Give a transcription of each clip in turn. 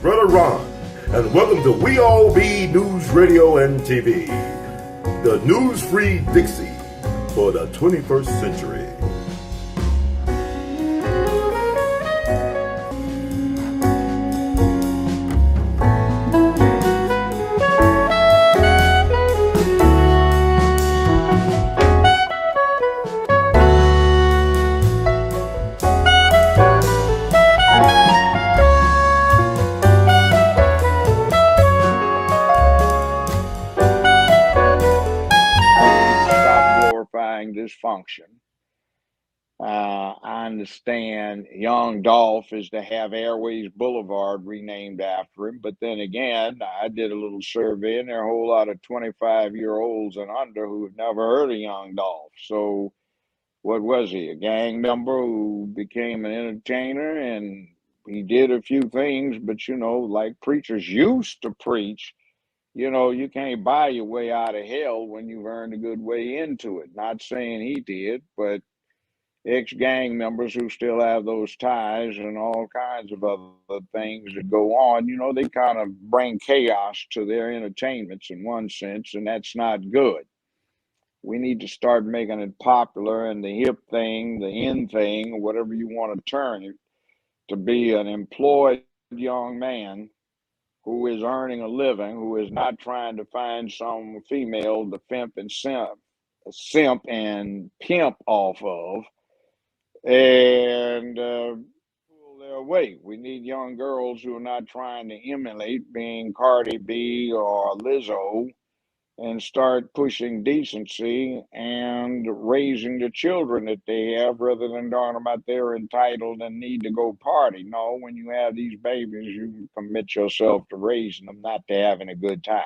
Brother Ron, and welcome to We All Be News Radio and TV, the news-free Dixie for the 21st century. Dysfunction. I understand young Dolph is to have Airways Boulevard renamed after him, but then again, I did a little survey and there are a whole lot of 25-year-olds and under who have never heard of young Dolph. So what was he, a gang member who became an entertainer? And he did a few things, but you know, like preachers used to preach, you know, you can't buy your way out of hell when you've earned a good way into it. Not saying he did, but ex-gang members who still have those ties and all kinds of other things that go on, you know, they kind of bring chaos to their entertainments in one sense, and that's not good. We need to start making it popular and the hip thing, the in thing, whatever you want to turn it, to be an employed young man who is earning a living, who is not trying to find some female to simp and pimp off of, and pull their weight. We need young girls who are not trying to emulate being Cardi B or Lizzo, and start pushing decency and raising the children that they have, rather than talking about they're entitled and need to go party. No, when you have these babies, you commit yourself to raising them, not to having a good time.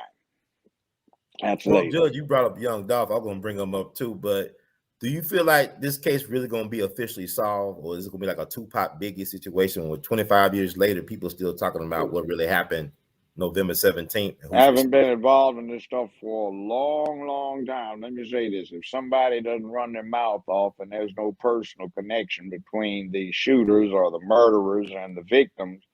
That's well, later. Judge, you brought up young Dolph. I'm going to bring him up too, but do you feel like this case really going to be officially solved, or is it going to be like a Tupac Biggie situation where 25 years later, people still talking about what really happened November 17th? I haven't been involved in this stuff for a long time. Let me say this. If somebody doesn't run their mouth off and there's no personal connection between the shooters or the murderers and the victims,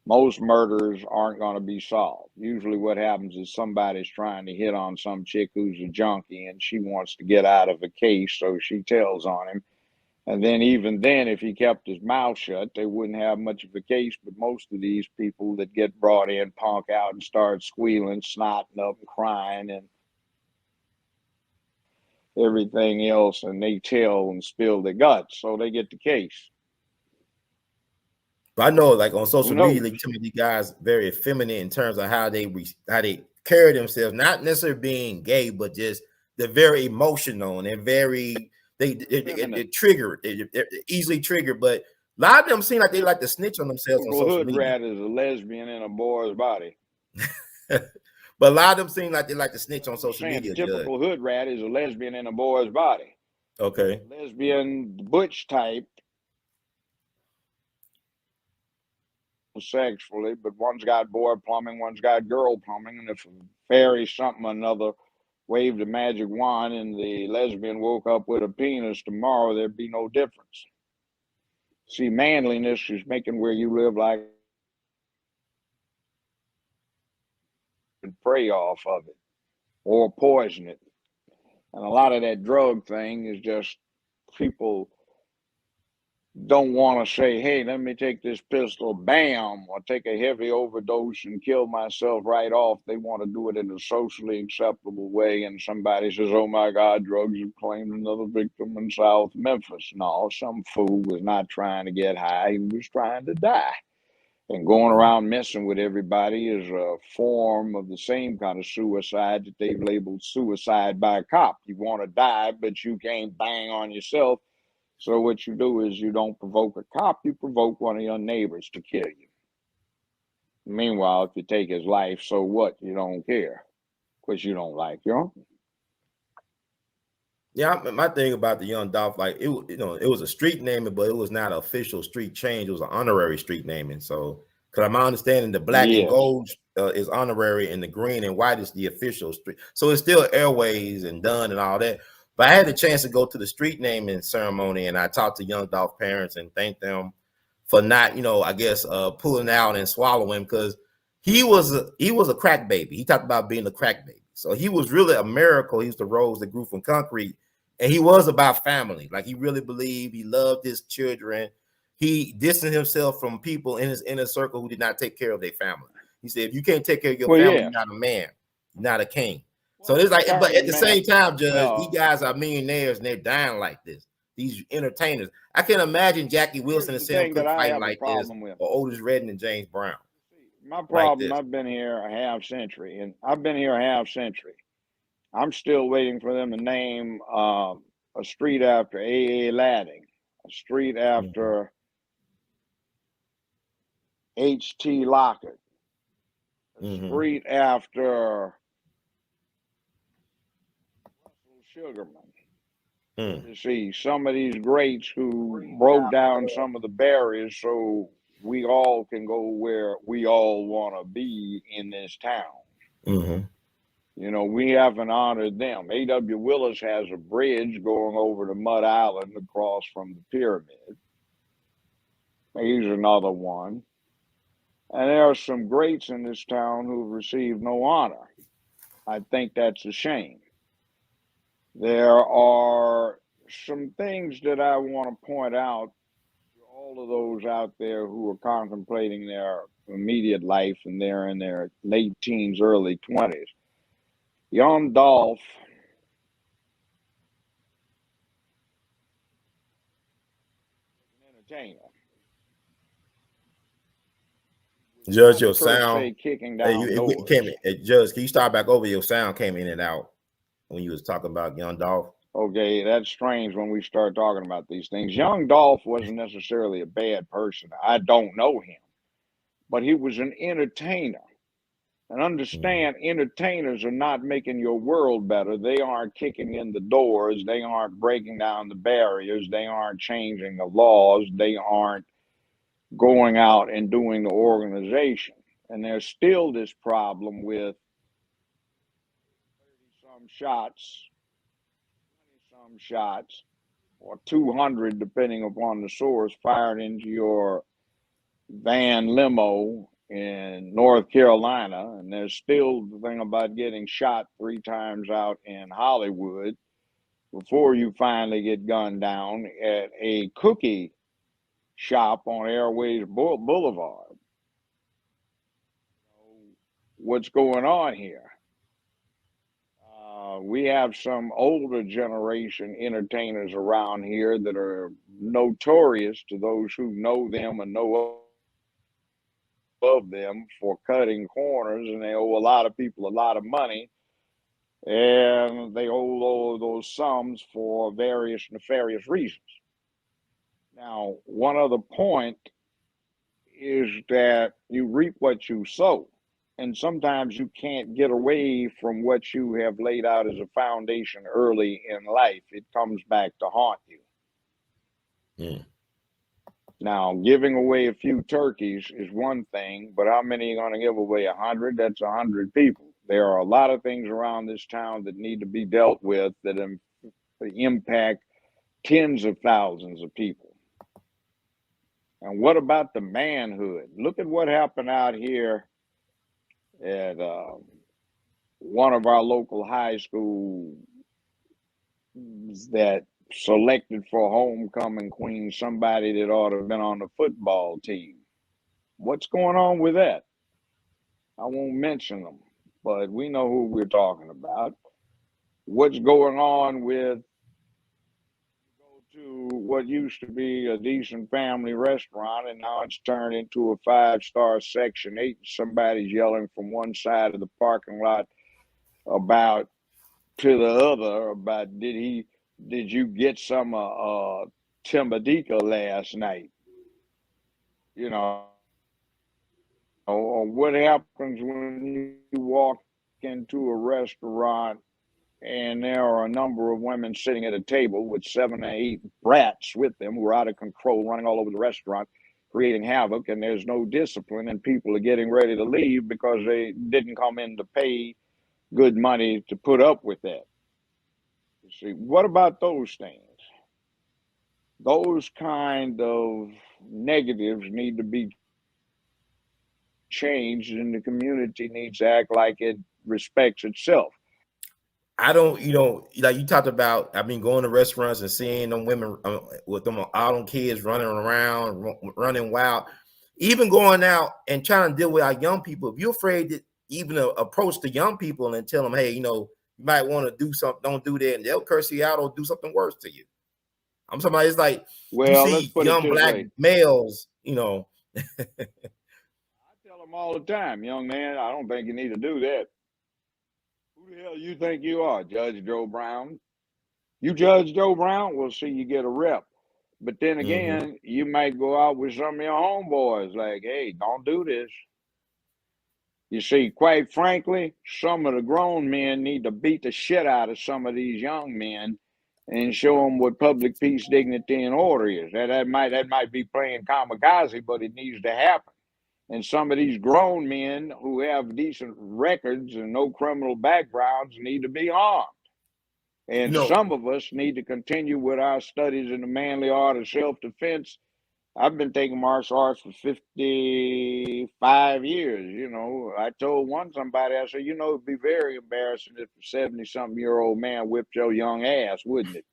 most murders aren't going to be solved. Usually what happens is somebody's trying to hit on some chick who's a junkie and she wants to get out of a case, so she tells on him. And then even then, if he kept his mouth shut, they wouldn't have much of a case. But most of these people that get brought in punk out and start squealing, snotting up and crying and everything else, and they tell and spill their guts, so they get the case. But I know, like on social media, like, some of these guys very effeminate in terms of how they carry themselves, not necessarily being gay, but just they're very emotional and they're very they're triggered, they're easily triggered. But a lot of them seem like they like to snitch on themselves on social media. Hood rat is a lesbian in a boy's body. But a lot of them seem like they like to snitch on social media. Typical hood rat is a lesbian in a boy's body. Okay. Lesbian butch type sexually, but one's got boy plumbing, one's got girl plumbing, and if a fairy something or another waved a magic wand and the lesbian woke up with a penis tomorrow, there'd be no difference. See, manliness is making where you live like and prey off of it or poison it. And a lot of that drug thing is just people don't want to say, hey, let me take this pistol, bam, or take a heavy overdose and kill myself right off. They want to do it in a socially acceptable way. And somebody says, oh my God, drugs have claimed another victim in South Memphis. No, some fool was not trying to get high. He was trying to die. And going around messing with everybody is a form of the same kind of suicide that they've labeled suicide by a cop. You want to die, but you can't bang on yourself. So what you do is you don't provoke a cop, you provoke one of your neighbors to kill you. Meanwhile, if you take his life, so what? You don't care because you don't like your uncle. Yeah, my thing about the young Dolph, like it was a street naming, but it was not an official street change. It was an honorary street naming. So, because my understanding, the black and gold is honorary, and the green and white is the official street. So it's still Airways and Dunn and all that. But I had the chance to go to the street naming ceremony, and I talked to young Dolph parents and thanked them for not, I guess pulling out and swallowing, because he was a crack baby. He talked about being a crack baby. So he was really a miracle. He was the rose that grew from concrete. And he was about family. Like, he really believed, he loved his children. He distanced himself from people in his inner circle who did not take care of their family. He said, if you can't take care of your family, you're not a man, you're not a king. So it's like, but at the same time, Judge, these guys are millionaires and they're dying like this. These entertainers. I can't imagine Jackie Wilson and Sam Cooke fighting like this, or Otis Redding and James Brown. My problem, I've been here a half century, and I've been here a half century. I'm still waiting for them to name a street after A.L.L, a street after H.T. Lockett, a street after Russell Sugarman. You see, some of these greats who broke down some of the barriers so we all can go where we all want to be in this town. We haven't honored them. A.W. Willis has a bridge going over to Mud Island across from the pyramid. He's another one. And there are some greats in this town who've received no honor. I think that's a shame. There are some things that I want to point out to all of those out there who are contemplating their immediate life and they're in their late teens, early 20s. Young Dolph an entertainer. Judge, your sound kicking down Judge, can you start back over? Your sound came in and out when you was talking about Young Dolph. Okay, that's strange when we start talking about these things. Young Dolph wasn't necessarily a bad person. I don't know him, but he was an entertainer. And understand, entertainers are not making your world better. They aren't kicking in the doors. They aren't breaking down the barriers. They aren't changing the laws. They aren't going out and doing the organization. And there's still this problem with 30-some shots, 20-some shots, or 200, depending upon the source, fired into your van limo in North Carolina. And there's still the thing about getting shot 3 times out in Hollywood before you finally get gunned down at a cookie shop on Airways Boulevard. What's going on here? We have some older generation entertainers around here that are notorious to those who know them and know of them for cutting corners, and they owe a lot of people a lot of money, and they owe all those sums for various nefarious reasons. Now, one other point is that you reap what you sow, and sometimes you can't get away from what you have laid out as a foundation early in life. It comes back to haunt you. Now, giving away a few turkeys is one thing, but how many are going to give away 100? That's 100 people. There are a lot of things around this town that need to be dealt with that impact tens of thousands of people. And what about the manhood? Look at what happened out here at one of our local high schools that selected for homecoming queen somebody that ought to have been on the football team. What's going on with that? I won't mention them, but we know who we're talking about. What's going on with to what used to be a decent family restaurant, and now it's turned into a 5-star Section 8. Somebody's yelling from one side of the parking lot about to the other about did you get some Timbadica last night? Or what happens when you walk into a restaurant and there are a number of women sitting at a table with 7 or 8 brats with them who are out of control, running all over the restaurant, creating havoc, and there's no discipline, and people are getting ready to leave because they didn't come in to pay good money to put up with that. You see, what about those things? those kind of negatives need to be changed, and the community needs to act like it respects itself. I don't, like you talked about. I've been going to restaurants and seeing them women with them all them kids running around, running wild. Even going out and trying to deal with our young people. If you're afraid to even approach the young people and tell them, hey, you might want to do something, don't do that, and they'll curse you out or do something worse to you. I'm talking about, it's like you Well, let's see put it young this black way. males, I tell them all the time, young man, I don't think you need to do that. Who the hell you think you are, Judge Joe Brown? You Judge Joe Brown, we'll see you get a rep. But then again, you might go out with some of your homeboys like, hey, don't do this. You see, quite frankly, some of the grown men need to beat the shit out of some of these young men and show them what public peace, dignity, and order is. That might be playing kamikaze, but it needs to happen. And some of these grown men who have decent records and no criminal backgrounds need to be armed. And some of us need to continue with our studies in the manly art of self-defense. I've been taking martial arts for 55 years. I told somebody, I said, it'd be very embarrassing if a 70-something-year-old man whipped your young ass, wouldn't it?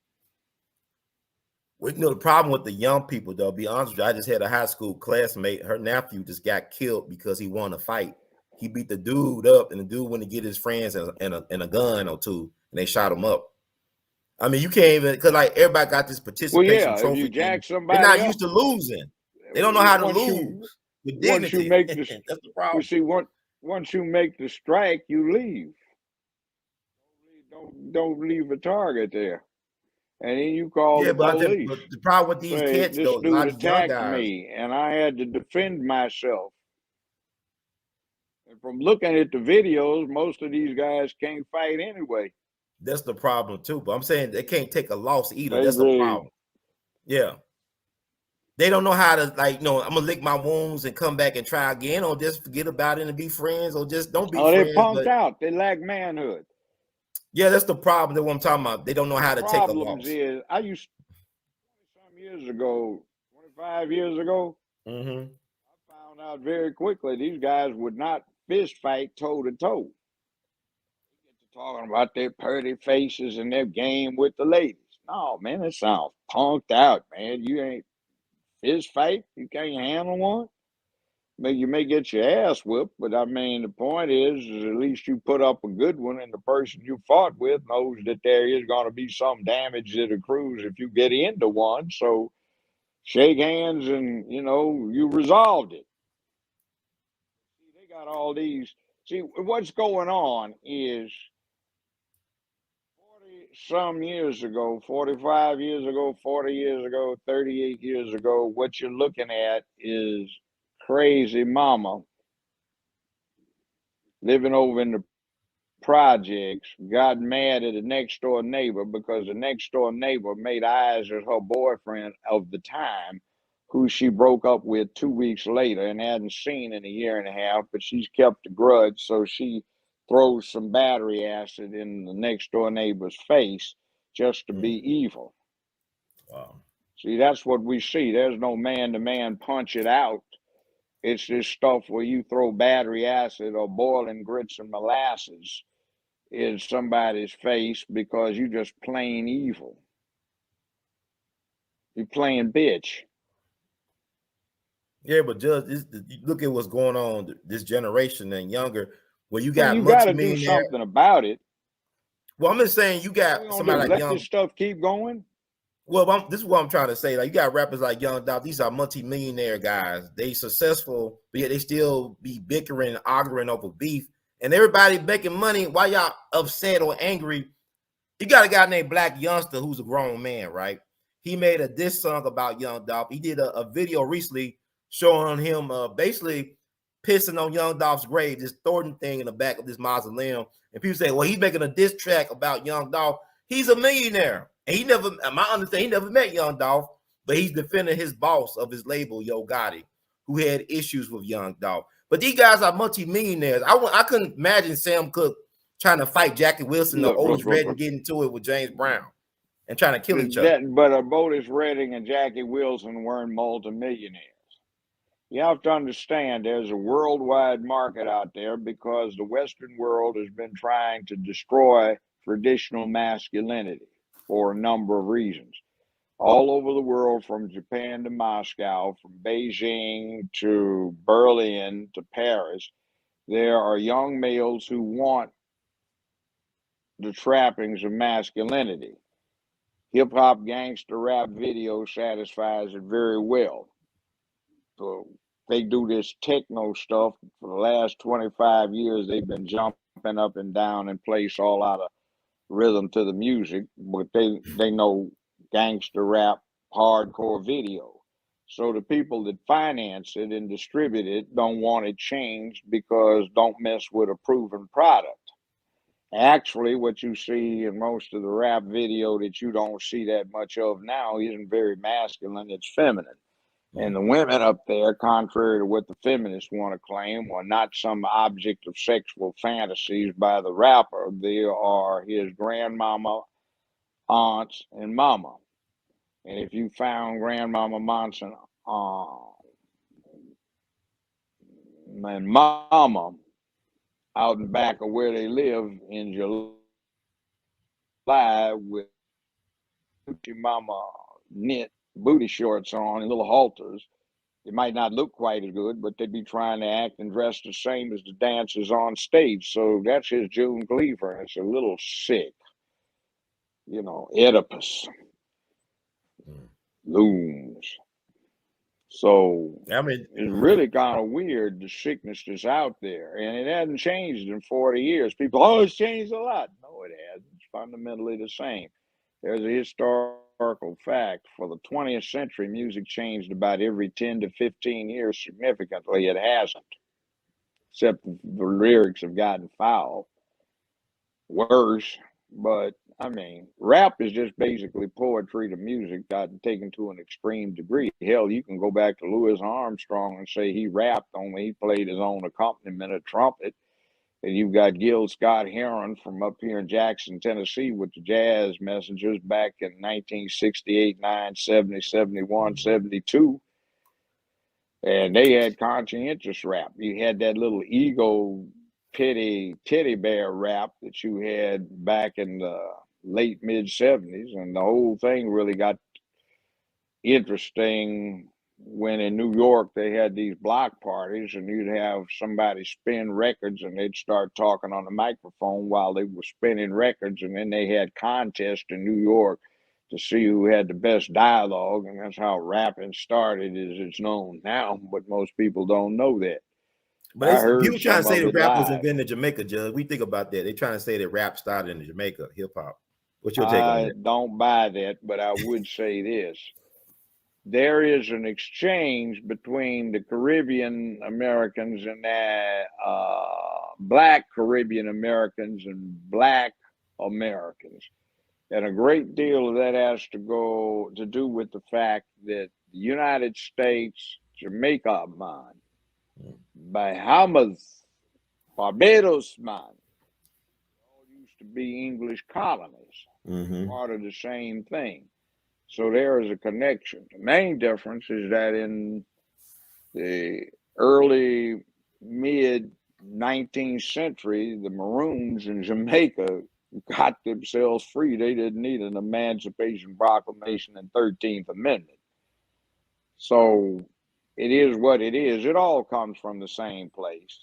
Well, the problem with the young people, though, be honest with you, I just had a high school classmate. Her nephew just got killed because he won a fight. He beat the dude up, and the dude went to get his friends and a gun or two, and they shot him up. I mean, you can't even, because like everybody got this participation trophy. If you jack somebody they're not up, used to losing. They don't know how to lose. Once you make this, that's the problem. You see, once you make the strike, you leave. Don't leave a target there. And then you call the police. But the problem with these kids, this dude attacked me, and I had to defend myself. And from looking at the videos, most of these guys can't fight anyway. That's the problem too. But I'm saying they can't take a loss either. That's the problem. Yeah. They don't know how to, I'm gonna lick my wounds and come back and try again, or just forget about it and be friends, or just don't be friends. They're punked out. They lack manhood. Yeah, that's the problem. That's what I'm talking about. They don't know how to take a loss. I used to, some years ago, 25 years ago, I found out very quickly these guys would not fist fight toe to toe. Talking about their pretty faces and their game with the ladies. No, man, that sounds punked out, man. You ain't fist fight. You can't handle one. You may get your ass whipped, but I mean, the point is at least you put up a good one, and the person you fought with knows that there is going to be some damage that accrues if you get into one. So shake hands and, you resolved it. They got all these. See, what's going on is some years ago, 45 years ago, 40 years ago, 38 years ago, what you're looking at is crazy mama living over in the projects got mad at the next door neighbor because the next door neighbor made eyes at her boyfriend of the time, who she broke up with 2 weeks later and hadn't seen in a year and a half, but she's kept a grudge, so she throws some battery acid in the next door neighbor's face just to be evil. Wow. See, that's what we see. There's no man-to-man punch it out. It's this stuff where you throw battery acid or boiling grits and molasses in somebody's face because you just plain evil. You're playing bitch. Yeah, but Judge, look at what's going on this generation and younger. Well, you got to do something about it. Well, I'm just saying you got somebody like Young. Let this stuff keep going. Well, this is what I'm trying to say. Like, you got rappers like Young Dolph. These are multi-millionaire guys. They successful, but yet they still be bickering and arguing over beef. And everybody making money. Why y'all upset or angry? You got a guy named Black Youngster who's a grown man, right? He made a diss song about Young Dolph. He did a video recently showing him basically pissing on Young Dolph's grave, this Thornton thing in the back of this mausoleum. And people say, well, he's making a diss track about Young Dolph. He's a millionaire. And he never, my understanding, he never met Young Dolph, but he's defending his boss of his label, Yo Gotti, who had issues with Young Dolph. But these guys are multi-millionaires. I couldn't imagine Sam Cooke trying to fight Jackie Wilson or Otis Redding getting into it with James Brown. and trying to kill each other. But Otis Redding and Jackie Wilson weren't multimillionaires. You have to understand there's a worldwide market out there because the Western world has been trying to destroy traditional masculinity for a number of reasons. All over the world, from Japan to Moscow, from Beijing to Berlin to Paris, there are young males who want the trappings of masculinity. Hip-hop gangster rap video satisfies it very well. So they do this techno stuff for the last 25 years. They've been jumping up and down in place all out of rhythm to the music, but they know gangster rap, hardcore video. So the people that finance it and distribute it don't want it changed because don't mess with a proven product. Actually, what you see in most of the rap video that you don't see that much of now isn't very masculine, it's feminine. And the women up there, contrary to what the feminists want to claim, are not some object of sexual fantasies by the rapper. They are his grandmama, aunts, and mama. And if you found grandmama, aunts, and mama out and back of where they live in July with your mama knit booty shorts on and little halters, it might not look quite as good, but they'd be trying to act and dress the same as the dancers on stage. So that's his June Cleaver. And it's a little sick. You know, Oedipus looms. So I mean, it's really kind of weird, the sickness that's out there. And it hasn't changed in 40 years. People, oh, it's changed a lot. No, it hasn't. It's fundamentally the same. There's a historical fact. For the 20th century, music changed about every 10 to 15 years significantly. It hasn't, except the lyrics have gotten foul, worse. But I mean, rap is just basically poetry to music, gotten taken to an extreme degree. Hell, you can go back to Louis Armstrong and say he rapped, only he played his own accompaniment of trumpet. And you've got Gil Scott Heron from up here in Jackson, Tennessee, with the Jazz Messengers back in 1968, 9, 70, 71, 72. And they had conscientious rap. You had that little ego pity teddy bear rap that you had back in the late mid 70s. And the whole thing really got interesting when in New York they had these block parties and you'd have somebody spin records and they'd start talking on the microphone while they were spinning records, and then they had contests in New York to see who had the best dialogue, and that's how rapping started as it's known now, but most people don't know that. But people trying to say that rap was invented in Jamaica, Judge. We think about that. They're trying to say that rap started in Jamaica, hip hop. What's your take on that? I don't buy that, but I would say this. There is an exchange between the Caribbean Americans and Black Caribbean Americans and Black Americans. And a great deal of that has to do with the fact that the United States, Jamaica, man, Bahamas, Barbados, man, all used to be English colonies, part of the same thing. So there is a connection. The main difference is that in the early, mid 19th century, the Maroons in Jamaica got themselves free. They didn't need an Emancipation Proclamation and 13th Amendment. So it is what it is. It all comes from the same place.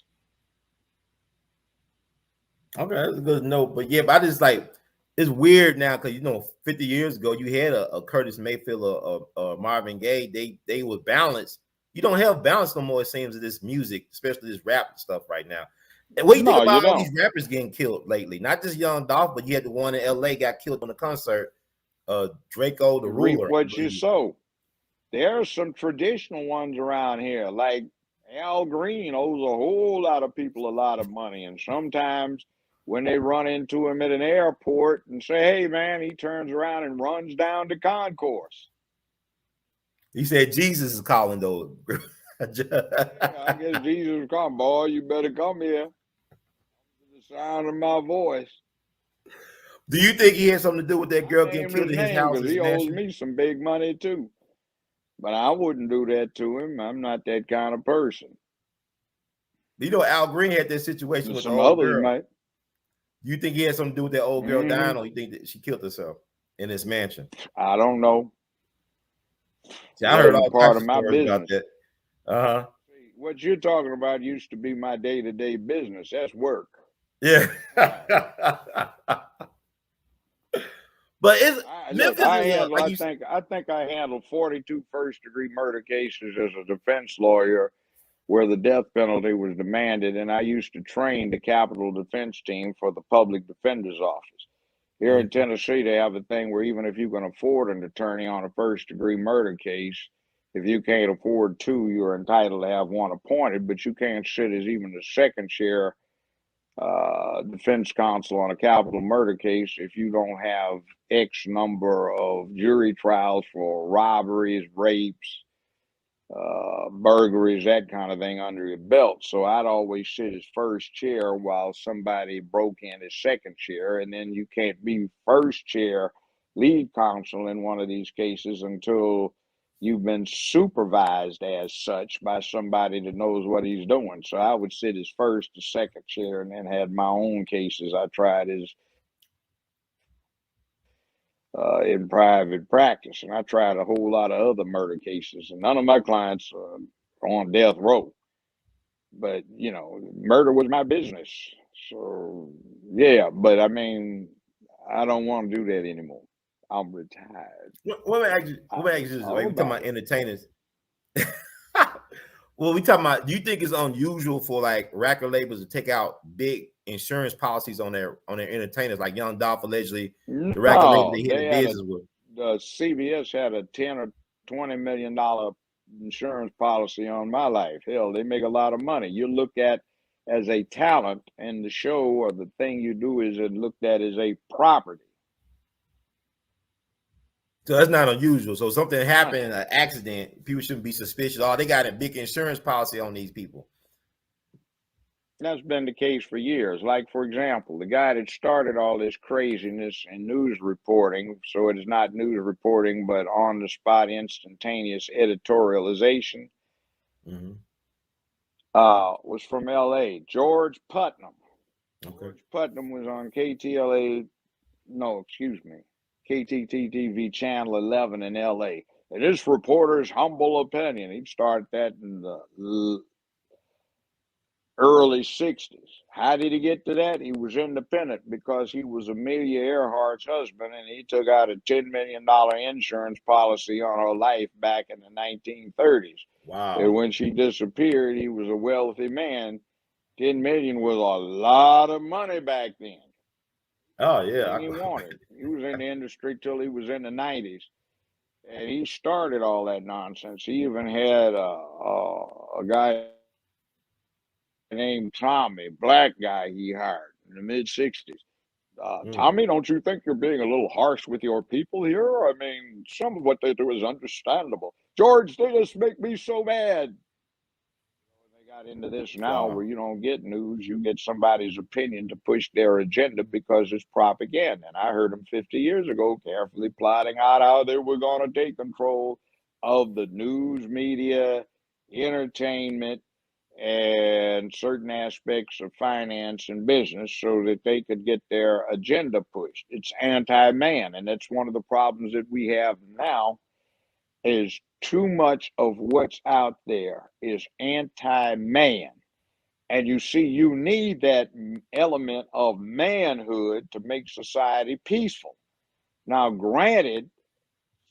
Okay, that's a good note. But yeah, but I just like, it's weird now because, you know, 50 years ago, you had a Curtis Mayfield, a Marvin Gaye. They were balanced. You don't have balance no more, it seems, of this music, especially this rap stuff right now. And what do you think about all these rappers getting killed lately? Not just Young Dolph, but you had the one in L.A. got killed on the concert, Draco the Ruler. What you sow. There are some traditional ones around here, like Al Green owes a whole lot of people a lot of money, and sometimes when they run into him at an airport and say, hey, man, he turns around and runs down the concourse. He said Jesus is calling, though. I guess Jesus is calling, boy, you better come here. The sound of my voice. Do you think he had something to do with that girl I getting named his killed in his name house, because his he owes mansion? me some big money too. But I wouldn't do that to him. I'm not that kind of person. You know, Al Green had that situation And with the some old others girl. might. You think he had something to do with that old girl dying, Mm-hmm. or you think that she killed herself in his mansion? I don't know. See, I heard Wasn't all part types of of my stories about business. that. Uh-huh. What you're talking about used to be my day-to-day business. That's work. Yeah. But it's Look, Memphis is like you. I think I handled 42 first-degree murder cases as a defense lawyer where the death penalty was demanded, and I used to train the capital defense team for the public defender's office. Here in Tennessee, they have a thing where even if you can afford an attorney on a first-degree murder case, if you can't afford two, you're entitled to have one appointed, but you can't sit as even the second chair defense counsel on a capital murder case if you don't have X number of jury trials for robberies, rapes, burglaries, that kind of thing under your belt. So I'd always sit as first chair while somebody broke in as second chair. And then you can't be first chair lead counsel in one of these cases until you've been supervised as such by somebody that knows what he's doing. So I would sit as first to second chair and then had my own cases I tried as in private practice. And I tried a whole lot of other murder cases, and none of my clients are on death row. But, you know, murder was my business. So, yeah, but I mean, I don't want to do that anymore. I'm retired. Let me ask you this: like All we talking about about it. entertainers. Well, we talking about. Do you think it's unusual for like record labels to take out big insurance policies on their entertainers, like Young Dolph allegedly, the record label No, they hit the they had business with? the CBS had a $10 or $20 million insurance policy on my life. Hell, they make a lot of money. You look at as a talent, and the show or the thing you do is looked at as a property. So that's not unusual. So something happened, Money. an accident, people shouldn't be suspicious. Oh, they got a big insurance policy on these people. That's been the case for years. Like, for example, the guy that started all this craziness in news reporting, so it is not news reporting, but on the spot, instantaneous editorialization, was from L.A., George Putnam. Okay. George Putnam was on KTLA, no, excuse me, KTTV Channel 11 in L.A. And this reporter's humble opinion. He'd start that in the early 60s. How did he get to that? He was independent because he was Amelia Earhart's husband, and he took out a $10 million insurance policy on her life back in the 1930s. Wow. And when she disappeared, he was a wealthy man. 10 million was a lot of money back then. Oh yeah. He wanted. He was in the industry till he was in the 90s. And he started all that nonsense. He even had a guy named Tommy, black guy he hired in the mid 60s. Tommy, don't you think you're being a little harsh with your people here? I mean, some of what they do is understandable. George, they just make me so mad. They got into this now where you don't get news, you get somebody's opinion to push their agenda because it's propaganda. And I heard them 50 years ago carefully plotting out how they were going to take control of the news media, entertainment, and certain aspects of finance and business so that they could get their agenda pushed. It's anti-man, and that's one of the problems that we have now is too much of what's out there is anti-man. And you see, you need that element of manhood to make society peaceful. Now, granted,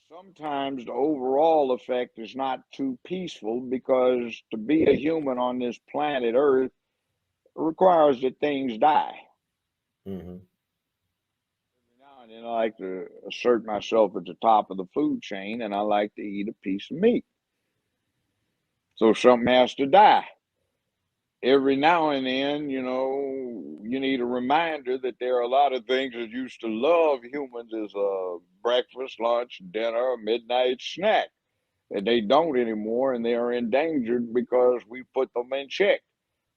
sometimes the overall effect is not too peaceful because to be a human on this planet Earth requires that things die. Every now and then I like to assert myself at the top of the food chain, and I like to eat a piece of meat. So something has to die. Every now and then, you know, you need a reminder that there are a lot of things that used to love humans as a breakfast, lunch, dinner, midnight snack. And they don't anymore, and they are endangered because we put them in check.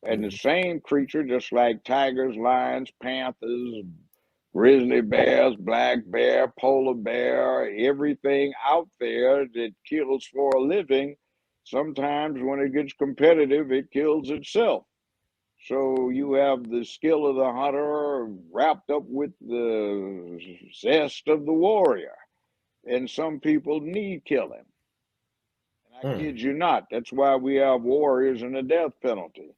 And the same creature, just like tigers, lions, panthers, grizzly bears, black bear, polar bear, everything out there that kills for a living. Sometimes when it gets competitive, it kills itself. So you have the skill of the hunter wrapped up with the zest of the warrior. And some people need killing. And I kid you not, that's why we have warriors and the death penalty.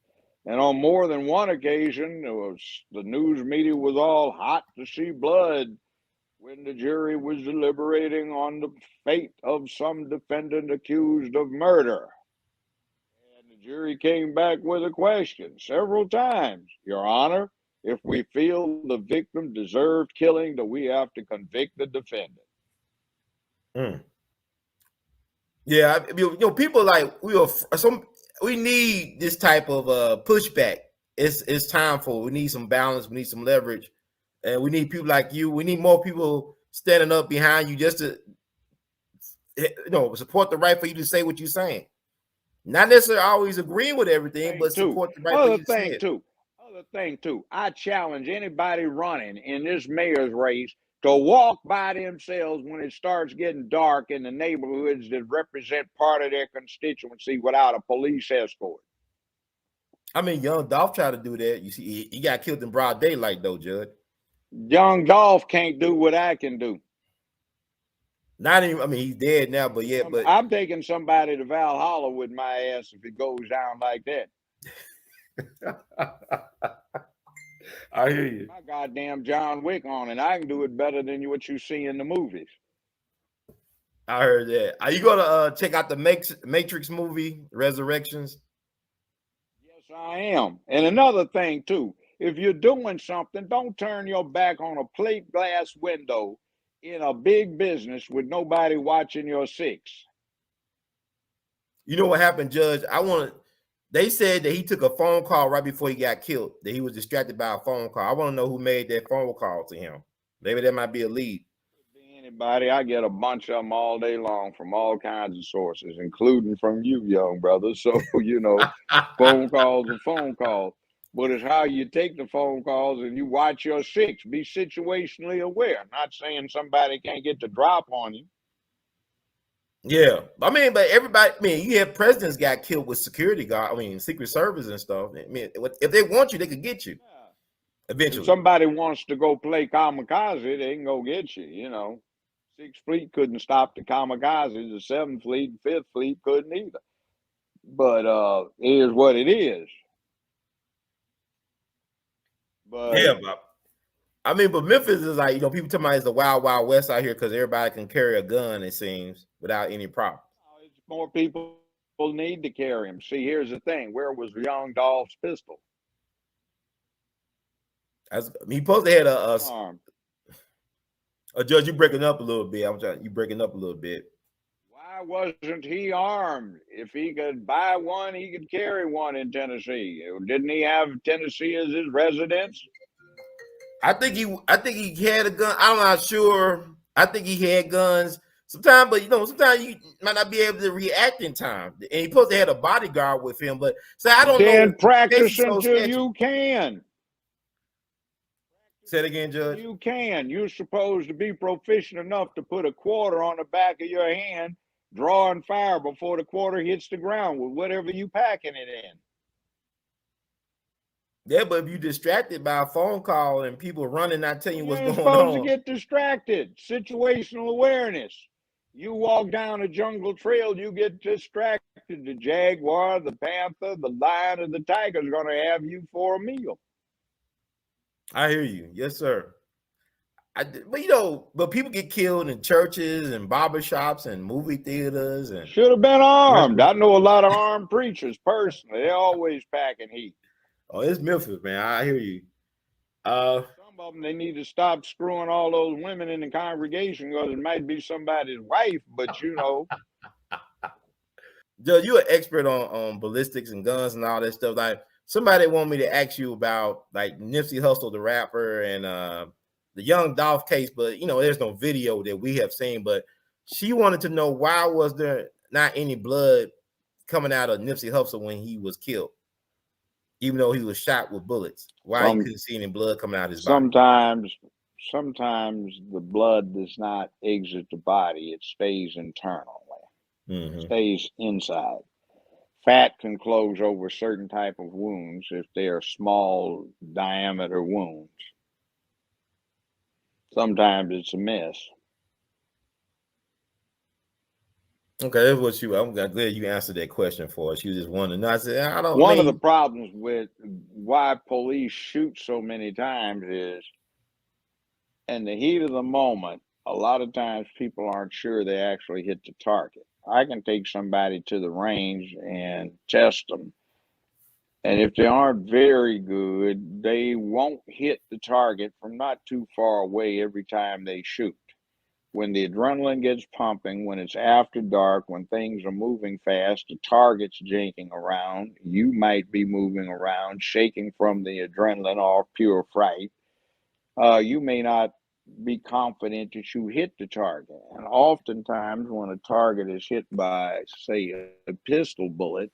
And on more than one occasion, the news media was all hot to see blood when the jury was deliberating on the fate of some defendant accused of murder. And the jury came back with a question several times. Your Honor, if we feel the victim deserved killing, do we have to convict the defendant? Yeah, people like we need this type of pushback. It's time for. We need some balance. We need some leverage, and we need people like you. We need more people standing up behind you just to support the right for you to say what you're saying. Not necessarily always agreeing with everything, but support the right for you to say it. Other thing too, I challenge anybody running in this mayor's race to walk by themselves when it starts getting dark in the neighborhoods that represent part of their constituency without a police escort. I mean, young Dolph tried to do that. You see, he got killed in broad daylight, though, Judge. Young Dolph can't do what I can do. Not even, I mean, he's dead now, but yeah, but I'm taking somebody to Valhalla with my ass if it goes down like that. I hear you. My goddamn John Wick on, and I can do it better than what you see in the movies. I heard that. Are you gonna check out the Matrix movie, Resurrections? Yes, I am. And another thing too, if you're doing something, don't turn your back on a plate glass window in a big business with nobody watching your six. You know what happened, Judge? They said that he took a phone call right before he got killed, that he was distracted by a phone call. I want to know who made that phone call to him. Maybe that might be a lead. Anybody, I get a bunch of them all day long from all kinds of sources, including from you, young brother. So, phone calls are phone calls. But it's how you take the phone calls and you watch your six. Be situationally aware. Not saying somebody can't get the drop on you. Yeah, I mean, but everybody, you have presidents got killed with security guard, Secret Service and stuff. I mean, if they want you, they could get you. Yeah. Eventually. If somebody wants to go play kamikaze, they can go get you, Sixth Fleet couldn't stop the kamikazes. The Seventh Fleet and Fifth Fleet couldn't either. But it is what it is. But yeah, but Memphis is like, people talking about it's the wild, wild west out here because everybody can carry a gun, it seems, without any problem. It's more people need to carry them. See, here's the thing. Where was young Dolph's pistol? He supposed to have a Judge, you breaking up a little bit. You breaking up a little bit. Why wasn't he armed? If he could buy one, he could carry one in Tennessee. Didn't he have Tennessee as his residence? I think he had a gun. I'm not sure. I think he had guns sometimes, but sometimes you might not be able to react in time. And he supposed to have a bodyguard with him, but so I don't know. Then practice until you can. Say it again, Judge. You can. You're supposed to be proficient enough to put a quarter on the back of your hand, draw and fire before the quarter hits the ground with whatever you packing it in. Yeah, but if you're distracted by a phone call and people running, not telling you what's going on. You're supposed to get distracted. Situational awareness. You walk down a jungle trail, you get distracted. The jaguar, the panther, the lion, and the tiger is going to have you for a meal. I hear you. Yes, sir. But people get killed in churches and barbershops and movie theaters. And should have been armed. I know a lot of armed preachers personally. They're always packing heat. Oh, it's Memphis, man. I hear you. Some of them, they need to stop screwing all those women in the congregation because it might be somebody's wife, but Joe, you're an expert on ballistics and guns and all that stuff. Like, somebody want me to ask you about like Nipsey Hussle, the rapper, and the young Dolph case, but there's no video that we have seen. But she wanted to know, why was there not any blood coming out of Nipsey Hussle when he was killed, even though he was shot with bullets? Why you couldn't see any blood coming out of his body? sometimes the blood does not exit the body, it stays internally, stays inside. Fat can close over certain type of wounds if they are small diameter wounds. Sometimes it's a mess. Okay, that's what I'm glad you answered that question for us. You just wondering. I said, I don't. One of the problems with why police shoot so many times is, in the heat of the moment, a lot of times people aren't sure they actually hit the target. I can take somebody to the range and test them, and if they aren't very good, they won't hit the target from not too far away every time they shoot. When the adrenaline gets pumping, when it's after dark, when things are moving fast, the target's jinking around, you might be moving around, shaking from the adrenaline or pure fright. You may not be confident that you hit the target. And oftentimes, when a target is hit by, say, a pistol bullet,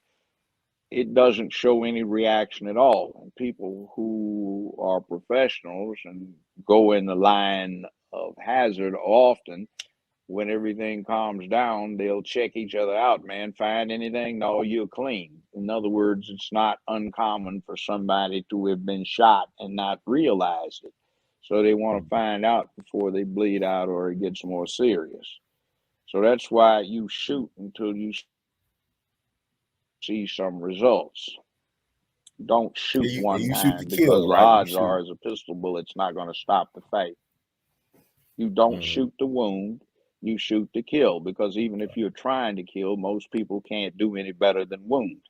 it doesn't show any reaction at all. And people who are professionals and go in the line of hazard often, when everything calms down, they'll check each other out, man. Find anything? No, you're clean. In other words, it's not uncommon for somebody to have been shot and not realize it. So they want to find out before they bleed out or it gets more serious. So that's why you shoot until you see some results. Don't shoot one time because the odds are as a pistol bullet's not going to stop the fight. You don't shoot the wound, you shoot to kill, because even if you're trying to kill, most people can't do any better than wound.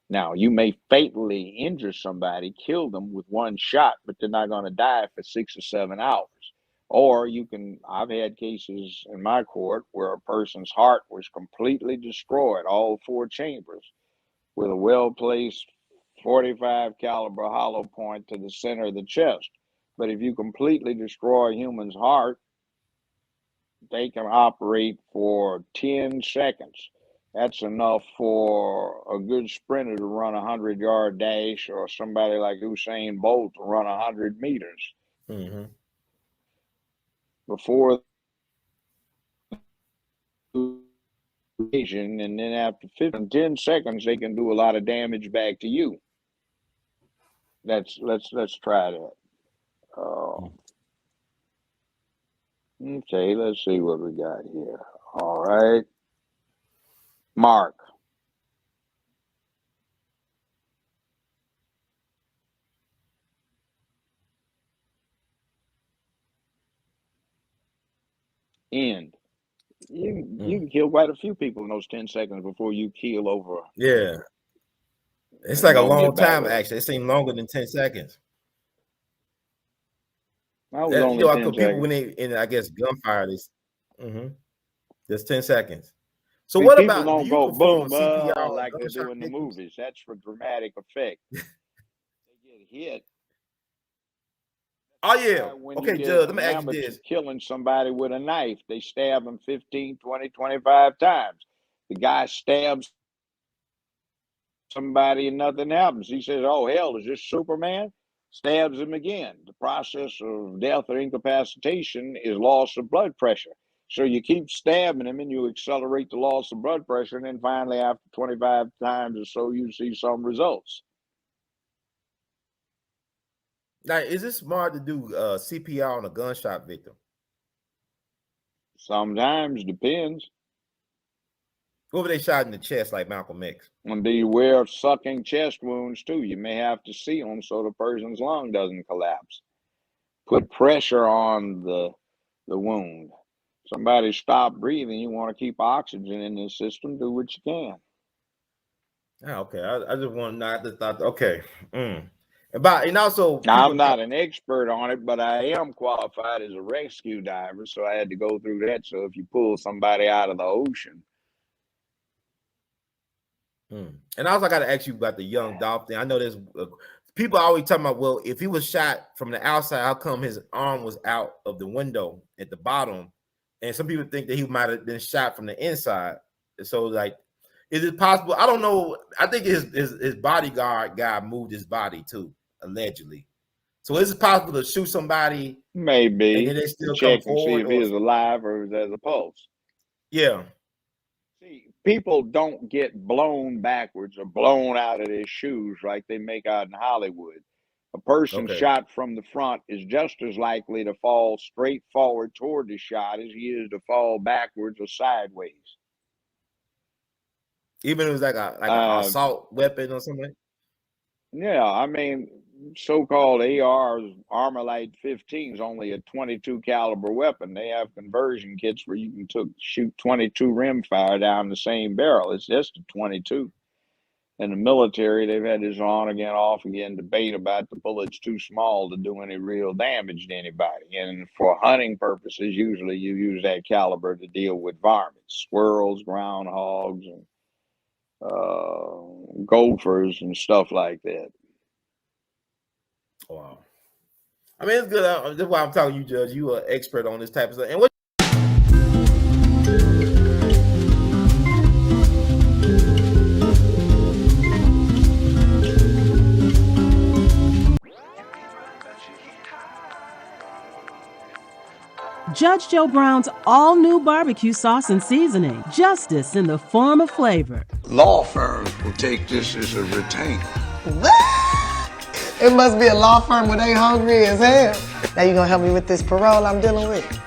Now, you may fatally injure somebody, kill them with one shot, but they're not going to die for 6 or 7 hours. Or I've had cases in my court where a person's heart was completely destroyed, all 4 chambers, with a well-placed 45 caliber hollow point to the center of the chest. But if you completely destroy a human's heart, they can operate for 10 seconds. That's enough for a good sprinter to run a 100-yard dash, or somebody like Usain Bolt to run 100 meters. Before and then after 10 seconds, they can do a lot of damage back to you. Let's try that. Okay, let's see what we got here. All right. Mark. End. You can kill quite a few people in those 10 seconds before you keel over. Yeah. It's like a long time, actually. It seemed longer than 10 seconds. People when they in, I guess, gunfire, just 10 seconds. So what about, do you perform CPR like they do in the movies? That's for dramatic effect. They get hit. Oh, yeah. Okay, Judge, let me ask you this. Killing somebody with a knife, they stab him 15, 20, 25 times. The guy stabs somebody and nothing happens. He says, oh, hell, is this Superman? Stabs him again. The process of death or incapacitation is loss of blood pressure. So you keep stabbing him and you accelerate the loss of blood pressure. And then finally, after 25 times or so, you see some results. Now, is it smart to do CPR on a gunshot victim? Sometimes, depends. What were they shot in the chest like Malcolm X? And be aware of sucking chest wounds too. You may have to see them so the person's lung doesn't collapse. Put pressure on the wound. Somebody stop breathing, you want to keep oxygen in the system, do what you can. Oh, okay. I just want to know. I just thought, okay. And also, now, I'm not an expert on it, but I am qualified as a rescue diver, so I had to go through that. So if you pull somebody out of the ocean. And also, I got to ask you about the young Dolph thing. I know there's people always talking about, well, if he was shot from the outside, how come his arm was out of the window at the bottom? And some people think that he might have been shot from the inside. So, like, is it possible? I don't know. I think his bodyguard guy moved his body too, allegedly. So is it possible to shoot somebody Maybe and then they to still come check and see forward? if he is alive or if there's a pulse. Yeah. See, people don't get blown backwards or blown out of their shoes like they make out in Hollywood. A person Okay. shot from the front is just as likely to fall straight forward toward the shot as he is to fall backwards or sideways. Even if it was like an assault weapon or something. Yeah, I mean, so-called ARs, Armalite 15 is only a 22 caliber weapon. They have conversion kits where you can shoot 22 rimfire down the same barrel. It's just a 22. In the military, they've had this on again, off again debate about the bullet's too small to do any real damage to anybody. And for hunting purposes, usually you use that caliber to deal with varmints, squirrels, groundhogs, and gophers and stuff like that. Wow. I mean, it's good. That's why I'm talking to you, Judge. You are an expert on this type of stuff. And what? Judge Joe Brown's all-new barbecue sauce and seasoning. Justice in the form of flavor. Law firms will take this as a retainer. What? It must be a law firm where they hungry as hell. Now you gonna help me with this parole I'm dealing with?